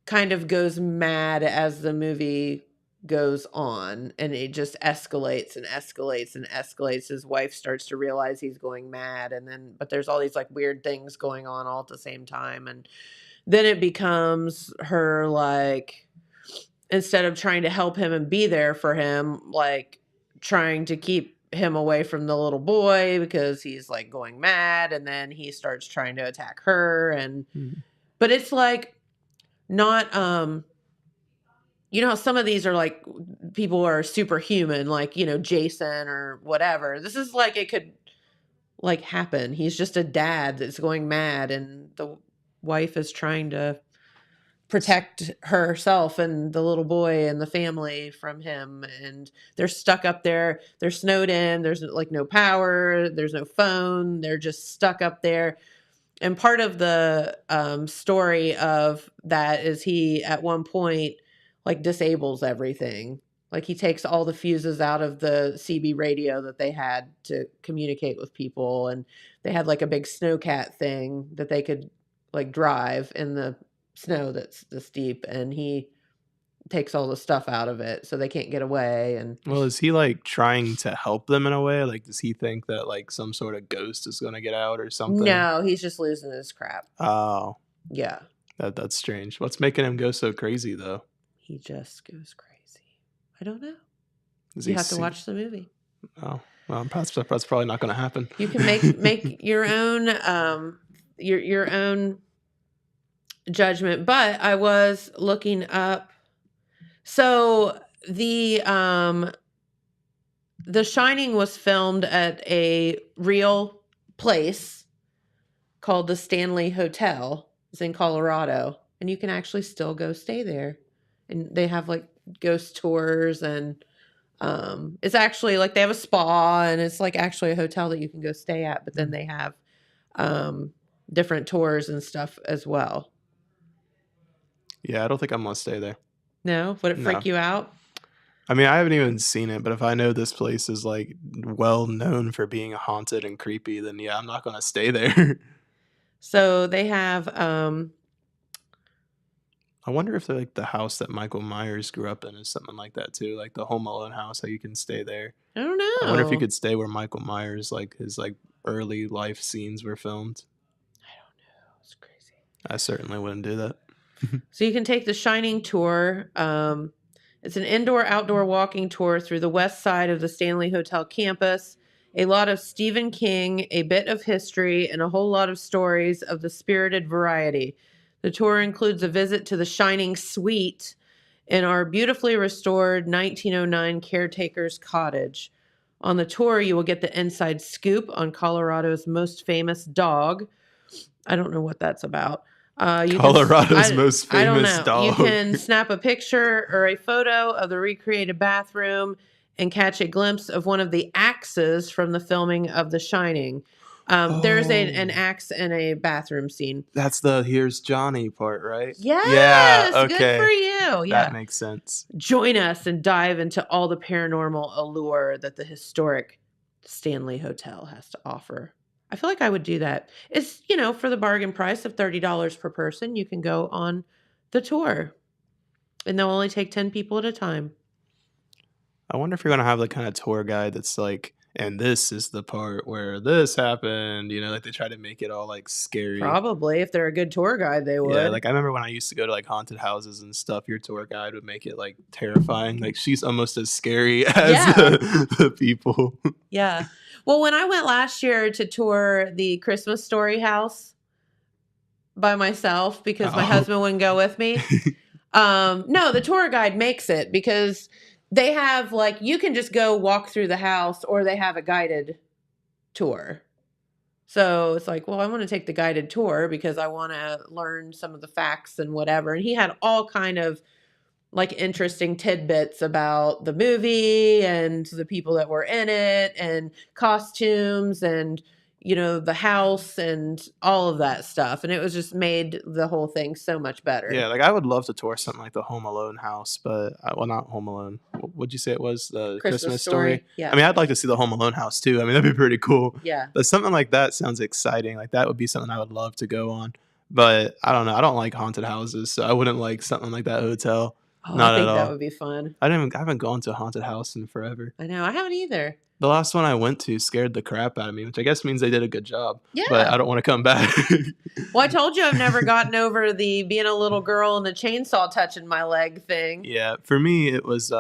kind of goes mad as the movie goes on, and it just escalates and escalates and escalates. His wife starts to realize he's going mad, but there's all these like weird things going on all at the same time, and then it becomes her like, instead of trying to help him and be there for him, like trying to keep him away from the little boy because he's like going mad, and then he starts trying to attack her, and but it's like not how some of these are like people are superhuman, like Jason or whatever. This is like it could like happen. He's just a dad that's going mad, and the wife is trying to protect herself and the little boy and the family from him, and they're stuck up there. They're snowed in. There's like no power. There's no phone. They're just stuck up there. And part of the story of that is he at one point like disables everything. Like he takes all the fuses out of the CB radio that they had to communicate with people, and they had like a big snowcat thing that they could like drive in the snow that's this deep, and he takes all the stuff out of it so they can't get away. And Well, is he like trying to help them in a way? Like, does he think that like some sort of ghost is going to get out or something? no, he's just losing his crap. Oh, Yeah, that's strange. What's making him go so crazy though? he just goes crazy. I don't know. Does You he have to see- watch the movie. Oh, well, that's probably not going to happen. You can make your own your own judgment. But I was looking up, so the The Shining was filmed at a real place called the Stanley Hotel. It's in Colorado, and you can actually still go stay there. And they have like ghost tours, and it's actually like they have a spa, and it's like actually a hotel that you can go stay at, but then they have different tours and stuff as well. Yeah, I don't think I'm gonna stay there. No? Would it freak you out? I mean, I haven't even seen it, but if I know this place is like well known for being haunted and creepy, then yeah, I'm not gonna stay there. So they have I wonder if like the house that Michael Myers grew up in is something like that too, like the Home Alone house, how you can stay there. I don't know. I wonder if you could stay where Michael Myers, like his like early life scenes were filmed. I don't know. It's crazy. I certainly wouldn't do that. So you can take the Shining tour. It's an indoor-outdoor walking tour through the west side of the Stanley Hotel campus. A lot of Stephen King, a bit of history, and a whole lot of stories of the spirited variety. The tour includes a visit to the Shining Suite in our beautifully restored 1909 caretaker's cottage. On the tour, you will get the inside scoop on Colorado's most famous dog. I don't know what that's about. Colorado's most famous I don't know. dog. You can snap a picture or a photo of the recreated bathroom and catch a glimpse of one of the axes from the filming of The Shining. There's an axe in a bathroom scene. That's the "Here's Johnny" part, right? Yes, Yeah. Okay. good for you. Yeah. That makes sense. Join us and dive into all the paranormal allure that the historic Stanley Hotel has to offer. I feel like I would do that. It's, for the bargain price of $30 per person, you can go on the tour. And they'll only take 10 people at a time. I wonder if you're gonna have the kind of tour guide that's like, and this is the part where this happened. Like they try to make it all like scary. Probably. If they're a good tour guide, they would. Yeah, like I remember when I used to go to like haunted houses and stuff, your tour guide would make it like terrifying. Like she's almost as scary as the people. Yeah. Well, when I went last year to tour the Christmas Story house by myself because my husband wouldn't go with me. No, the tour guide makes it because they have like, you can just go walk through the house or they have a guided tour. So it's like, well, I want to take the guided tour because I want to learn some of the facts and whatever. And he had all kind of like interesting tidbits about the movie and the people that were in it and costumes and, the house and all of that stuff. And it was just made the whole thing so much better. Yeah, like I would love to tour something like the Home Alone house, but not Home Alone. What'd you say it was? The Christmas Story? Yeah. I mean, I'd like to see the Home Alone house too. I mean, that'd be pretty cool. Yeah. But something like that sounds exciting. Like that would be something I would love to go on. But I don't know. I don't like haunted houses, so I wouldn't like something like that hotel. Oh, Not I think at all. that would be fun. I haven't gone to a haunted house in forever. I know. I haven't either. The last one I went to scared the crap out of me, which I guess means they did a good job. Yeah. But I don't want to come back. Well, I told you I've never gotten over the being a little girl and the chainsaw touching my leg thing. Yeah, for me it was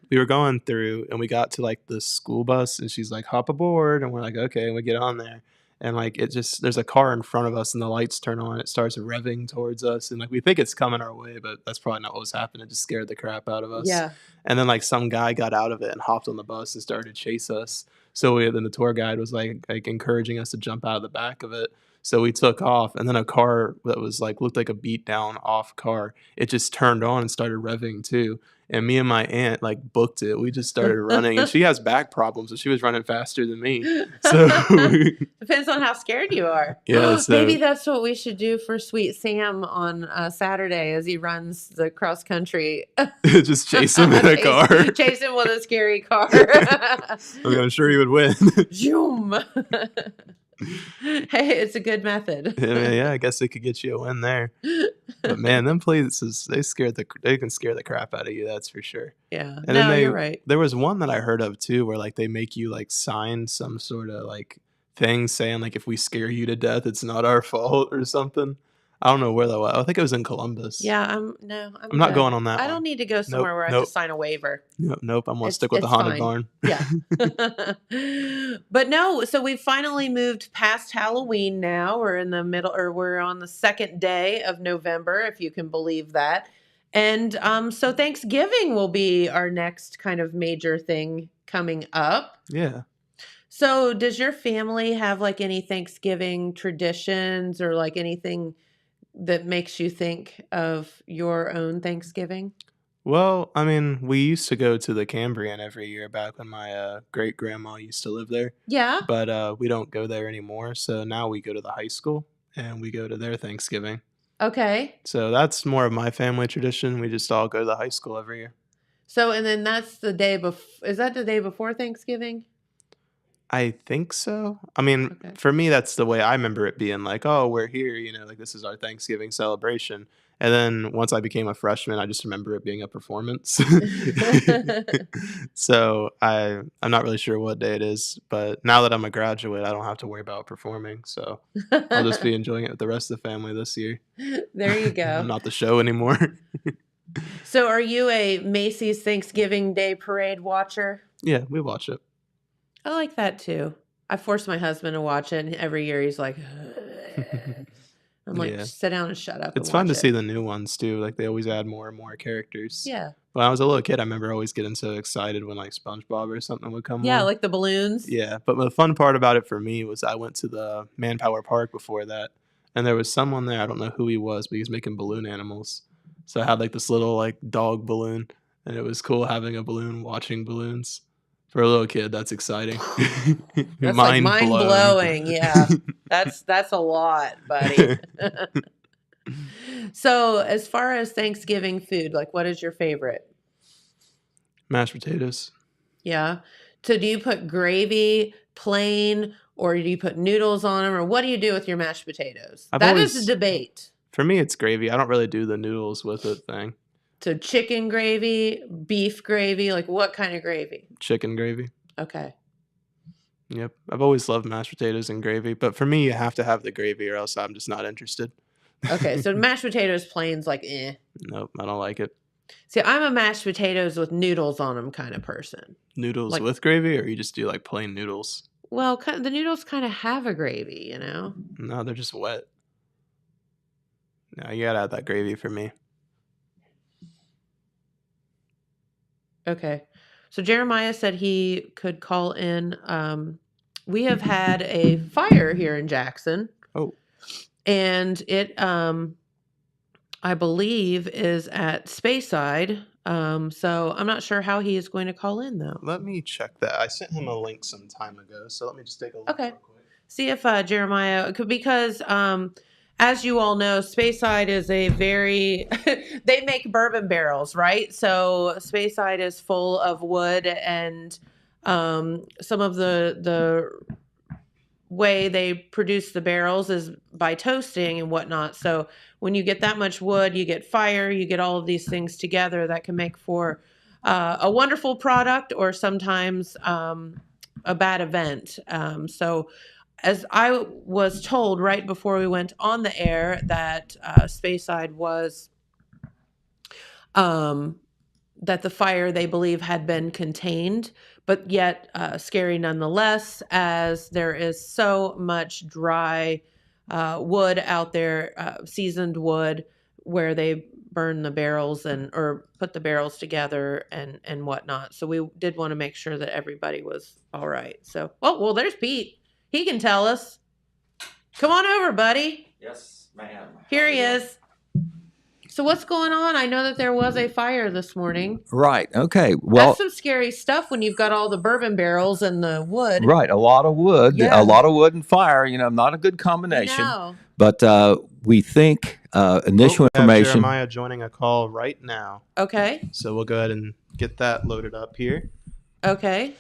we were going through and we got to like the school bus and she's like, hop aboard, and we're like, okay, and we get on there. And like there's a car in front of us and the lights turn on, it starts revving towards us, and like we think it's coming our way, but that's probably not what was happening. It just scared the crap out of us. Yeah. And then like some guy got out of it and hopped on the bus and started to chase us. So then the tour guide was like encouraging us to jump out of the back of it. So we took off, and then a car that was like looked like a beat down off car, it just turned on and started revving too. And me and my aunt like booked it. We just started running, and she has back problems, so she was running faster than me. So depends on how scared you are. Yeah, so maybe that's what we should do for Sweet Sam on Saturday as he runs the cross country. just chase him in a car. Chase him with a scary car. I'm sure he would win. Zoom. Hey, it's a good method. Yeah, I guess it could get you a win there. But man, them places, they can scare the crap out of you, that's for sure. Yeah. And then you're right. There was one that I heard of too where like they make you like sign some sort of like thing saying like if we scare you to death, it's not our fault or something. I don't know where that was. I think it was in Columbus. Yeah, I'm not good. going on that I one. don't need to go somewhere where I have to sign a waiver. Nope. I'm going to stick with the haunted barn. Yeah. But no, so we've finally moved past Halloween now. We're in the middle, or we're on the second day of November, if you can believe that. And so Thanksgiving will be our next kind of major thing coming up. Yeah. So does your family have like any Thanksgiving traditions or like anything that makes you think of your own Thanksgiving? Well, I mean, we used to go to the Cambrian every year back when my great grandma used to live there, Yeah. but we don't go there anymore. So now we go to the high school and we go to their Thanksgiving. Okay. So that's more of my family tradition. We just all go to the high school every year. So, and then that's the day before, is that the day before Thanksgiving? I think so. I mean, Okay. for me, that's the way I remember it being like, oh, we're here, like this is our Thanksgiving celebration. And then once I became a freshman, I just remember it being a performance. So I'm not really sure what day it is, but now that I'm a graduate, I don't have to worry about performing. So I'll just be enjoying it with the rest of the family this year. There you I'm go. not the show anymore. So are you a Macy's Thanksgiving Day Parade watcher? Yeah, we watch it. I like that too. I force my husband to watch it, and every year he's like, I'm like, Yeah. sit down and shut up. It's and fun to watch see it. the new ones too. Like they always add more and more characters. Yeah. When I was a little kid, I remember always getting so excited when like SpongeBob or something would come Yeah, on. like the balloons. Yeah, but the fun part about it for me was I went to the Manpower Park before that, and there was someone there. I don't know who he was, but he was making balloon animals. So I had like this little like dog balloon, and it was cool having a balloon watching balloons. For a little kid, that's exciting. That's like mind blown. blowing. Yeah. That's a lot, buddy. So as far as Thanksgiving food, like what is your favorite? Mashed potatoes. Yeah. So do you put gravy, plain, or do you put noodles on them, or what do you do with your mashed potatoes? I've That is always- a debate. For me, it's gravy. I don't really do the noodles with it thing. So chicken gravy, beef gravy, like what kind of gravy? Chicken gravy. Okay. Yep. I've always loved mashed potatoes and gravy, but for me, you have to have the gravy or else I'm just not interested. Okay. So mashed potatoes plain's like eh. Nope, I don't like it. See, I'm a mashed potatoes with noodles on them kind of person. Noodles Like- with gravy, or you just do like plain noodles? Well, the noodles kind of have a gravy, No, they're just wet. No, you gotta add that gravy for me. Okay. So Jeremiah said he could call in. We have had a fire here in Jackson. Oh. And it, I believe, is at Speyside. So I'm not sure how he is going to call in, though. Let me check that. I sent him a link some time ago, so let me just take a look. Okay. Real quick. See if Jeremiah could, because as you all know, Speyside is a very they make bourbon barrels, right? So Speyside is full of wood, and some of the way they produce the barrels is by toasting and whatnot. So when you get that much wood, you get fire, you get all of these things together that can make for a wonderful product, or sometimes a bad event. So as I was told right before we went on the air, that Speyside was that the fire, they believe, had been contained, but yet scary nonetheless, as there is so much dry wood out there, seasoned wood, where they burn the barrels or put the barrels together and whatnot. So we did want to make sure that everybody was all right. So, well, there's Pete. He can tell us. Come on over, buddy. Yes, ma'am. Here he is. So what's going on? I know that there was a fire this morning. Right. Okay. Well, That's some scary stuff when you've got all the bourbon barrels and the wood. right. A lot of wood. Yeah. A lot of wood and fire. Not a good combination. No. But we think initial We have information. Jeremiah joining a call right now, Okay. so we'll go ahead and get that loaded up here. Okay.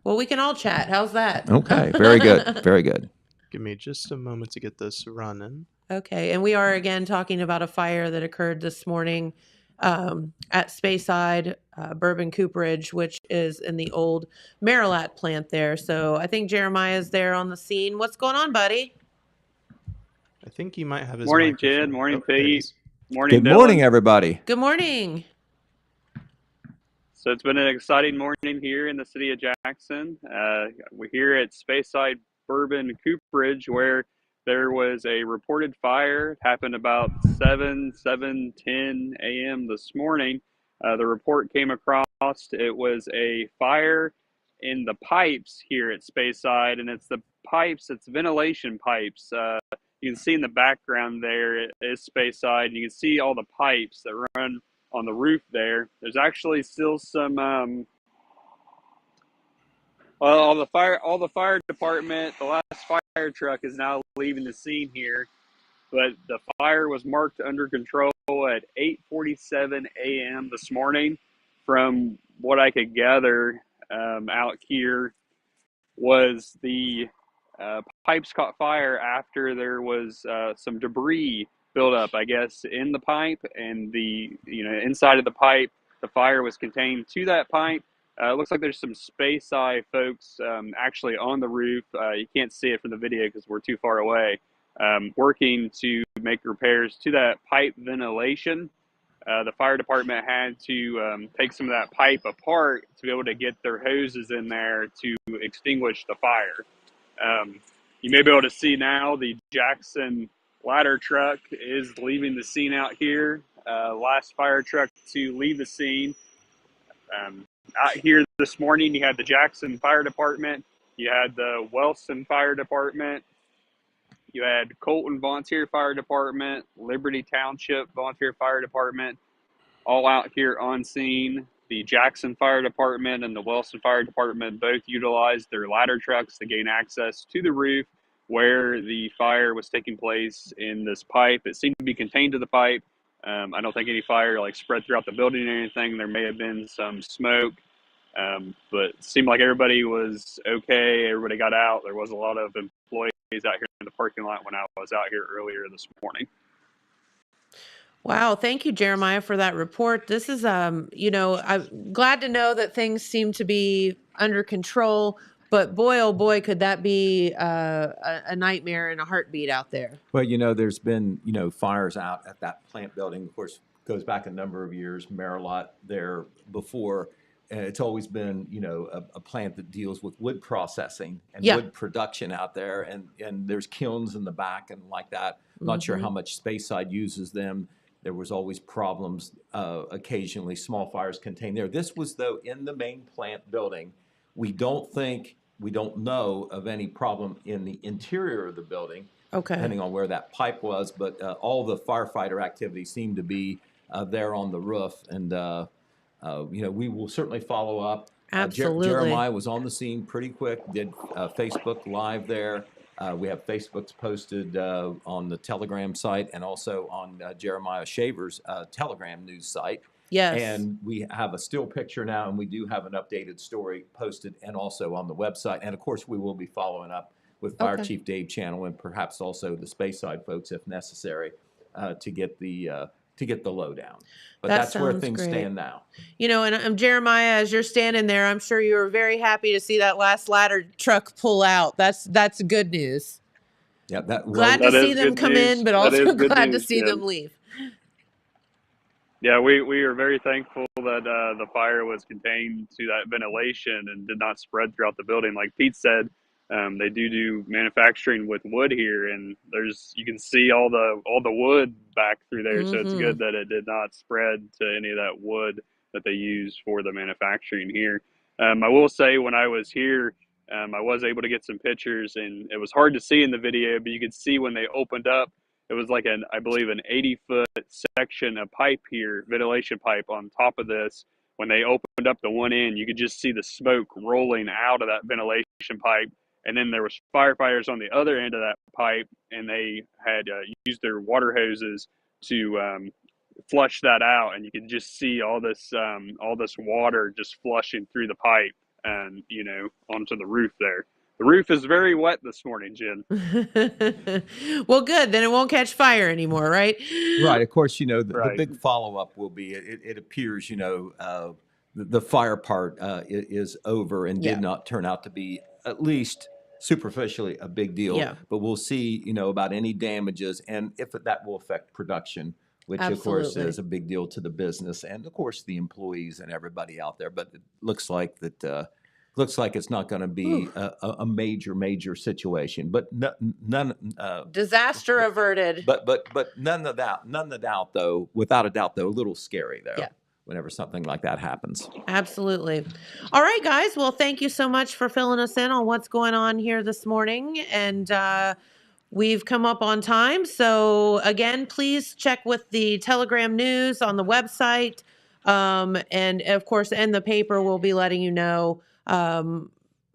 Well, we can all chat. How's that? Okay. Very good. Very good. Give me just a moment to get this running. Okay. And we are again talking about a fire that occurred this morning at Speyside Bourbon Cooperage, which is in the old Marilat plant there. So I think Jeremiah's there on the scene. What's going on, buddy? I think he might have his Morning, microphone. Jed. Morning, there he Pete. is. Morning, Good Dylan. morning, everybody. Good morning. So it's been an exciting morning here in the city of Jackson. We're here at Speyside Bourbon Cooperage, where there was a reported fire. It happened about 7:10 a.m. this morning. The report came across lost. It was a fire in the pipes here at Speyside, and it's the pipes, it's ventilation pipes. You can see in the background there it is Speyside, and you can see all the pipes that run on the roof there. There's actually still some all the fire department, the last fire truck is now leaving the scene here, but the fire was marked under control at 8:47 a.m. this morning. From what I could gather out here, was the pipes caught fire after there was some debris built up, I guess, in the pipe, and inside of the pipe, the fire was contained to that pipe. It looks like there's some Speyside folks actually on the roof. You can't see it from the video because we're too far away, working to make repairs to that pipe ventilation. The fire department had to take some of that pipe apart to be able to get their hoses in there to extinguish the fire. You may be able to see now the Jackson ladder truck is leaving the scene out here. Last fire truck to leave the scene. Out here this morning, you had the Jackson Fire Department, you had the Wellston Fire Department, you had Colton Volunteer Fire Department, Liberty Township Volunteer Fire Department, all out here on scene. The Jackson Fire Department and the Wellston Fire Department both utilized their ladder trucks to gain access to the roof where the fire was taking place in this pipe. It seemed to be contained to the pipe. I don't think any fire spread throughout the building or anything. There may have been some smoke, but it seemed like everybody was okay. Everybody got out. There was a lot of employees out here in the parking lot when I was out here earlier this morning. Wow. Thank you, Jeremiah, for that report. This is, I'm glad to know that things seem to be under control, but boy, oh boy, could that be a nightmare and a heartbeat out there. Well, there's been, fires out at that plant building. Of course, goes back a number of years, Marilot there before. And it's always been, a plant that deals with wood processing and wood production out there. And there's kilns in the back and like that. Not sure how much Speyside uses them. There was always problems, occasionally small fires contained there. This was, though, in the main plant building. We don't know of any problem in the interior of the building, depending on where that pipe was. But all the firefighter activity seemed to be there on the roof. And, we will certainly follow up. Absolutely. Jeremiah was on the scene pretty quick, did Facebook Live there. We have Facebook's posted on the Telegram site and also on Jeremiah Shaver's Telegram news site. Yes. And we have a still picture now, and we do have an updated story posted and also on the website. And, of course, we will be following up with Fire Chief Dave Channel and perhaps also the Speyside folks if necessary to get the lowdown. But that's where things stand now. And Jeremiah, as you're standing there, I'm sure you were very happy to see that last ladder truck pull out. That's good news. Yeah, glad to see them come in, but also glad to see them leave. Yeah, we are very thankful that the fire was contained to that ventilation and did not spread throughout the building. Like Pete said, they do manufacturing with wood here, and you can see all the wood back through there. So it's good that it did not spread to any of that wood that they use for the manufacturing here. I will say when I was here, I was able to get some pictures, and it was hard to see in the video, but you could see when they opened up, it was like I believe an 80-foot section of pipe here, ventilation pipe on top of this. When they opened up the one end, you could just see the smoke rolling out of that ventilation pipe. And then there was firefighters on the other end of that pipe, and they had used their water hoses to flush that out. And you could just see all this water just flushing through the pipe and onto the roof there. The roof is very wet this morning, Jen. Well, good. Then it won't catch fire anymore, right? Right. Of course, the big follow-up will be, it appears, the fire part is over and did not turn out to be, at least superficially, a big deal. Yeah. But we'll see, about any damages and if that will affect production, which, of course, is a big deal to the business and, of course, the employees and everybody out there. But it looks like it's not going to be a major situation, but none disaster averted. But none of doubt though, without a doubt though, a little scary though. Yeah. whenever something like that happens. Absolutely. All right, guys. Well, thank you so much for filling us in on what's going on here this morning. And we've come up on time. So, again, please check with the Telegram news on the website. And, of course, in the paper, we'll be letting you know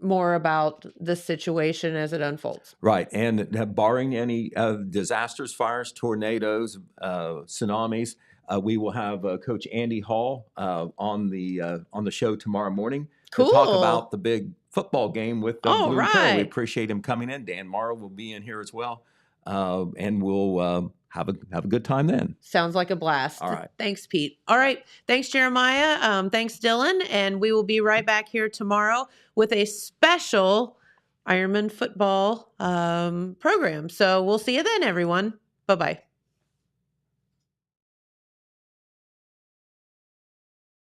more about the situation as it unfolds. Right. And barring any disasters, fires, tornadoes, tsunamis, we will have Coach Andy Hall on the show tomorrow morning to talk Cool. about the big football game with All Bloom Curry. We right. appreciate him coming in. Dan Morrow will be in here as well, and we'll have a good time then. Sounds like a blast. All right. Thanks, Pete. All right. Thanks, Jeremiah. Thanks, Dylan. And we will be right back here tomorrow with a special Ironman football program. So we'll see you then, everyone. Bye-bye.